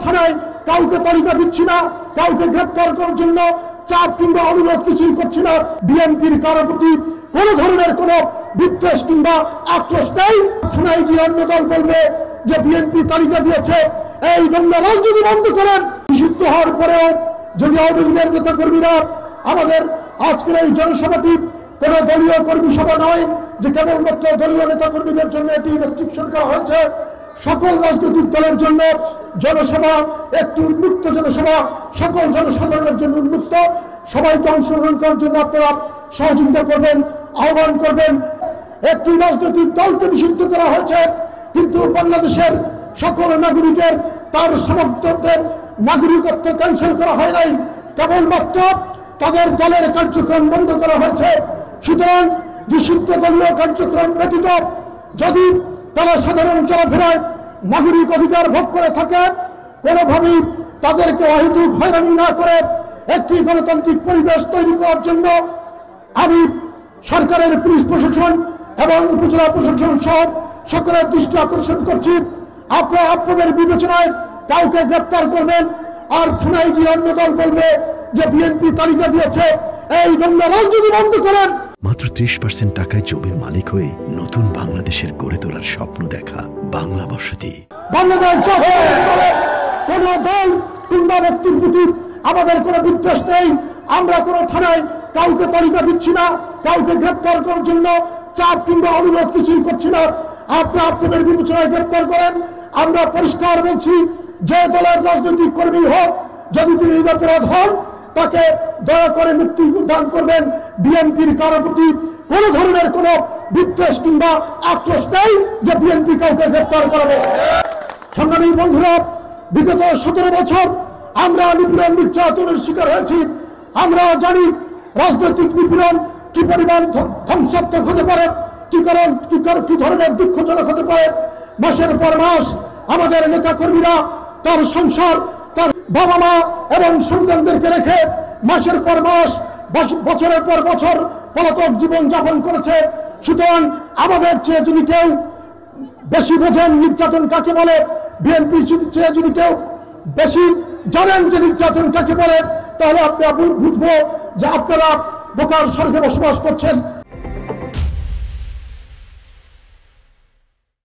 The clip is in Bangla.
থানায় কাউকে তালিকা দিচ্ছি না, কাউকে গ্রেপ্তার করার জন্য চাপ কিংবা অনুরোধ কিছুই করছি না। বিএনপির কারো প্রতি কোন ধরনের কোন বিদ্বেষ কিংবা আক্রোশ নেই। থানায় গিয়ে অন্য দল বলবে যে বিএনপি তালিকা দিয়েছে, এই নোংরা রাজনীতি বন্ধ করেন। নিষিদ্ধ হওয়ার পরেও যদি আওয়ামী লীগের নেতা কর্মীরা আমাদের আজকের এই জনসভাটি কোন দলীয় কর্মী সভা নয় যে কেবলমাত্র দলীয় নেতা কর্মীদের জন্য এটি রেস্ট্রিকশন করা হয়েছে, সকল রাজনৈতিক দলের জন্য জনসভা একটি উন্মুক্ত জনসভা, সকল জনসাধারণের জন্য উন্মুক্ত। সবাইকে অংশগ্রহণ করার জন্য আপনারা সহযোগিতা করবেন, আহ্বান করবেন। একটি রাজনৈতিক দলকে নিষিদ্ধ করা হয়েছে, কিন্তু বাংলাদেশের সকল নাগরিকের তার সমর্থকদের নাগরিকত্ব ক্যান্সেল করা হয় নাই, কেবলমাত্র তাদের দলের কার্যক্রম বন্ধ করা হয়েছে। সুতরাং নিষিদ্ধ দলীয় কার্যক্রম ব্যতীত যদি তারা সাধারণ চলাফেরায় নাগরিক অধিকার ভোগ করে থাকে, কোনোভাবেই তাদেরকে অহেতুক হয়রানি না করে একটি গণতান্ত্রিক পরিবেশ তৈরি করার জন্য আমি সরকারের পুলিশ প্রশাসন এবং উপজেলা প্রশাসন সহ সকলের দৃষ্টি আকর্ষণ করছি। আপনারা আপনাদের বিবেচনায় কাউকে গ্রেপ্তার করবেন, আর থানায় গিয়ে অন্য দল বলবে যে বিএনপি তালিকা দিয়েছে, এই নোংরা রাজনীতি বন্ধ করেন। মাত্র 30% টাকায় জমির মালিক হয়ে নতুন বাংলাদেশের গড়ে তোলার স্বপ্ন দেখা বাংলা বসতি। বাংলাদেশ কোন দল কিংবা ব্যক্তির প্রতি আমাদের কোনো বিদ্বেষ নেই। আমরা কোনো থানায় কাউকে তালিকা দিচ্ছি না, কাউকে গ্রেপ্তার করার জন্য চাপ কিংবা অনুরোধ কিছুই করছি না। আপনারা আপনাদের বিবেচনায় গ্রেপ্তার করেন। আমরা পরিষ্কার বলছি, যে দলের রাজনৈতিক কর্মী হোক, যদি তিনি নিরপরাধ হন তাকে দয়া করে মুক্তি দান করবেন। বিএনপির কারো প্রতি কোন ধরনের কোন বিদ্বেষ কিংবা আক্রোশ নেই যে বিএনপি কাউকে গ্রেপ্তার করবে। সংগ্রামী বন্ধুরা, বিগত 17 বছর আমরা নিপীড়ন নির্যাতনের শিকার হয়েছি। আমরা জানি রাজনৈতিক নিপীড়ন কি পরিমাণ ধ্বংসাত্মক হতে পারে, কি ধরনের দুঃখজনক হতে পারে। মাসের পর মাস আমাদের নেতা কর্মীরা তার সংসার, তার বাবা মা এবং সন্তানদেরকে রেখে মাসের পর মাস, বছরের পর বছর পলাতক জীবন যাপন করেছে। সুতরাং আমাদের চেয়ে যদি কেউ বেশি বোঝেন নির্যাতন কাকে বলে, বিএনপি চেয়ে যদি কেউ বেশি জানেন যে নির্যাতন কাকে বলে, তাহলে আমরা বুঝবো যে আপনারা বোকার স্বর্গে বসবাস করছেন।